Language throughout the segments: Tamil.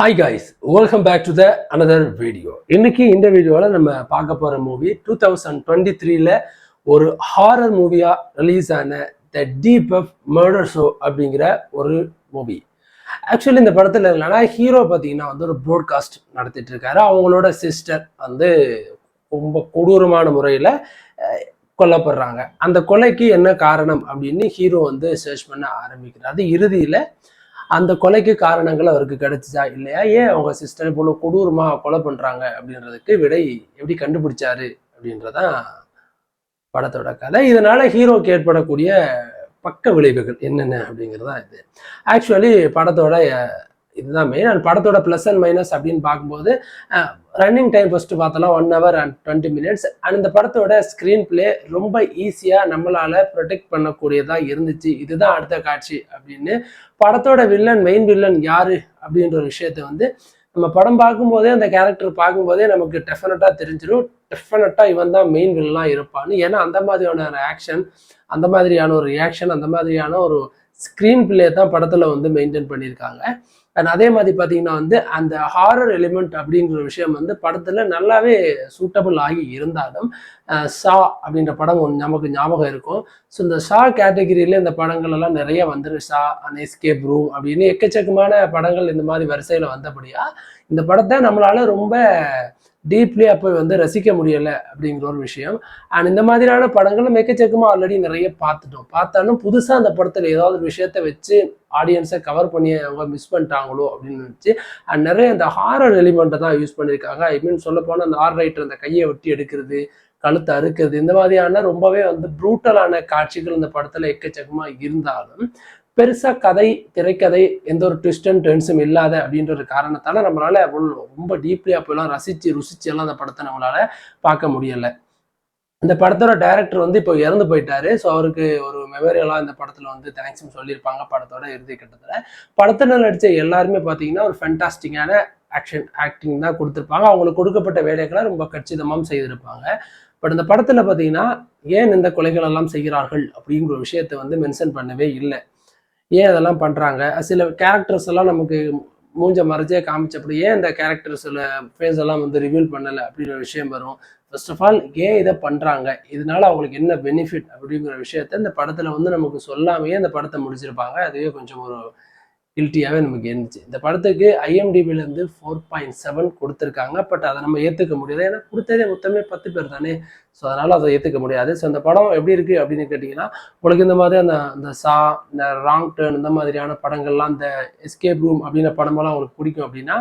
Hi guys, welcome back to the another video. இன்னைக்கு இந்த வீடியோவில் நம்ம பார்க்க போகிற மூவி 2023ல ஒரு ஹாரர் மூவியா ரிலீஸ் ஆன the deep of murder show அப்படிங்கிற ஒரு மூவி. ஆக்சுவலி இந்த படத்தில் என்னன்னா ஹீரோ பார்த்தீங்கன்னா வந்து ஒரு ப்ராட்காஸ்ட் நடத்திட்டு இருக்காரு. அவங்களோட சிஸ்டர் வந்து ரொம்ப கொடூரமான முறையில் கொல்லப்படுறாங்க. அந்த கொலைக்கு என்ன காரணம் அப்படின்னு ஹீரோ வந்து சர்ச் பண்ண ஆரம்பிக்கிறாரு. இறுதியில் அந்த கொலைக்கு காரணங்கள் அவருக்கு கிடைச்சிச்சா இல்லையா, ஏன் அவங்க சிஸ்டர் போல கொடூரமா கொலை பண்றாங்க அப்படின்றதுக்கு விடை எப்படி கண்டுபிடிச்சாரு அப்படின்றதான் படத்தோட கதை. இதனால ஹீரோக்கு ஏற்படக்கூடிய பக்க விளைவுகள் என்னென்ன அப்படிங்கிறதா இது. ஆக்சுவலி படத்தோட இதுதான் மெயின். அண்ட் படத்தோட ப்ளஸ் அண்ட் மைனஸ் அப்படின்னு பார்க்கும்போது ரன்னிங் டைம் ஃபர்ஸ்ட் பார்த்தலாம் 1 hour and 20 minutes. அண்ட் இந்த படத்தோட ஸ்க்ரீன் பிளே ரொம்ப ஈஸியாக நம்மளால ப்ரொடெக்ட் பண்ணக்கூடியதாக இருந்துச்சு. இதுதான் அடுத்த காட்சி அப்படின்னு படத்தோட வில்லன், மெயின் வில்லன் யாரு அப்படின்ற ஒரு விஷயத்த வந்து நம்ம படம் பார்க்கும்போதே அந்த கேரக்டர் பார்க்கும்போதே நமக்கு டெஃபினட்டாக தெரிஞ்சிடும். டெஃபினட்டாக இவன் தான் மெயின் வில்லனாக இருப்பான்னு. ஏன்னா அந்த மாதிரியான ஆக்ஷன், அந்த மாதிரியான ஒரு ரியாக்ஷன், அந்த மாதிரியான ஒரு ஸ்க்ரீன் பிளே தான் படத்தில் வந்து மெயின்டைன் பண்ணியிருக்காங்க. அண்ட் அதே மாதிரி பார்த்தீங்கன்னா வந்து அந்த ஹாரர் எலிமெண்ட் அப்படிங்கிற விஷயம் வந்து படத்தில் நல்லாவே சூட்டபிள் ஆகி இருந்தாலும் ஷா அப்படின்ற படம் ஒன்று நமக்கு ஞாபகம் இருக்கும். ஸோ இந்த ஷா கேட்டகிரியில் இந்த படங்கள் எல்லாம் நிறைய வந்துரு. ஷா அண்ட் எஸ்கேப் ரூம் அப்படின்னு எக்கச்சக்கமான படங்கள் இந்த மாதிரி வரிசையில் வந்தபடியா இந்த படத்தை நம்மளால ரொம்ப டீப்லியா போய் வந்து ரசிக்க முடியலை அப்படிங்கிற ஒரு விஷயம். அண்ட் இந்த மாதிரியான படங்களும் எக்கச்சக்கமாக ஆல்ரெடி நிறைய பார்த்தாலும் புதுசாக அந்த படத்தில் ஏதாவது ஒரு விஷயத்த வச்சு ஆடியன்ஸை கவர் பண்ணி அவங்க மிஸ் பண்ணிட்டாங்களோ அப்படின்னு நினச்சி அண்ட் நிறைய அந்த ஹாரர் எலிமெண்ட்டை தான் யூஸ் பண்ணியிருக்காங்க. ஐ மீன் சொல்ல போனால் அந்த ஆர் ரைட்டர் அந்த கையை வெட்டி எடுக்கிறது, கழுத்தை அறுக்கிறது, இந்த மாதிரியான ரொம்பவே வந்து ப்ரூட்டலான காட்சிகள் இந்த படத்தில் எக்கச்சக்கமாக இருந்தாலும் பெருசா கதை, திரைக்கதை எந்த ஒரு ட்விஸ்ட் அண்ட் டர்ன்ஸும் இல்லாத அப்படின்ற ஒரு காரணத்தால நம்மளால ரொம்ப டீப்லியா போயெல்லாம் ருசிச்சு எல்லாம் அந்த படத்தை நம்மளால பார்க்க முடியலை. இந்த படத்தோட டைரக்டர் வந்து இப்போ இறந்து போயிட்டாரு. ஸோ அவருக்கு ஒரு மெமோரியலாக இந்த படத்தில் வந்து தேங்க்ஸ்னு சொல்லியிருப்பாங்க படத்தோட இறுதி கட்டத்தில். படத்தில் நடித்த எல்லாருமே பார்த்தீங்கன்னா ஒரு ஃபேண்டாஸ்டிக்கான ஆக்டிங் தான் கொடுத்துருப்பாங்க. அவங்களுக்கு கொடுக்கப்பட்ட வேலைகளை ரொம்ப கச்சிதமாக செய்திருப்பாங்க. பட் இந்த படத்தில் பார்த்தீங்கன்னா ஏன் இந்த கொலைகள் எல்லாம் செய்கிறார்கள் அப்படிங்கிற ஒரு விஷயத்தை வந்து மென்ஷன் பண்ணவே இல்லை. ஏன் அதெல்லாம் பண்ணுறாங்க, சில கேரக்டர்ஸ் எல்லாம் நமக்கு மூஞ்ச மறைச்சே காமிச்சப்படி ஏன் இந்த கேரக்டர்ஸ் ஃபேஸ் எல்லாம் வந்து ரிவீல் பண்ணலை அப்படிங்கிற விஷயம் வரும். ஃபர்ஸ்ட் ஆஃப் ஆல் ஏன் இதை பண்ணுறாங்க, இதனால அவங்களுக்கு என்ன பெனிஃபிட் அப்படிங்கிற விஷயத்த இந்த படத்தில் வந்து நமக்கு சொல்லாமையே இந்த படத்தை முடிச்சிருப்பாங்க. அதுவே கொஞ்சம் ஒரு கில்ட்டியாகவே நமக்கு இருந்துச்சு. இந்த படத்துக்கு IMDbலேருந்து 4.7 கொடுத்துருக்காங்க. பட் அதை நம்ம ஏற்றுக்க முடியாது. ஏன்னா கொடுத்ததே மொத்தமே 10 பேர் தானே. ஸோ அதனால் அதை ஏற்றுக்க முடியாது. ஸோ இந்த படம் எப்படி இருக்குது அப்படின்னு கேட்டிங்கன்னா, உங்களுக்கு இந்த மாதிரி அந்த ஷா, இந்த ராங் டர்ன், இந்த மாதிரியான படங்கள்லாம், இந்த எஸ்கேப் ரூம் அப்படின்ற படமெல்லாம் உங்களுக்கு பிடிக்கும் அப்படின்னா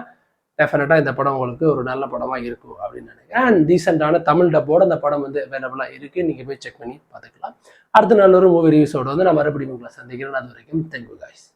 டெஃபினட்டாக இந்த படம் உங்களுக்கு ஒரு நல்ல படமாக இருக்கும் அப்படின்னு நினைக்கிறேன். அண்ட் டீசெண்டான தமிழ் டப்போட அந்த படம் வந்து அவைலபிளாக இருக்குது. நீங்கள் போய் செக் பண்ணி பார்த்துக்கலாம். அடுத்த நல்ல ஒரு மூவி ரிவ்யூஸோட வந்து நான் மறுபடியும் உங்களை சந்திக்கிறேன். அது வரைக்கும் தேங்க்யூ காய்ஸ்.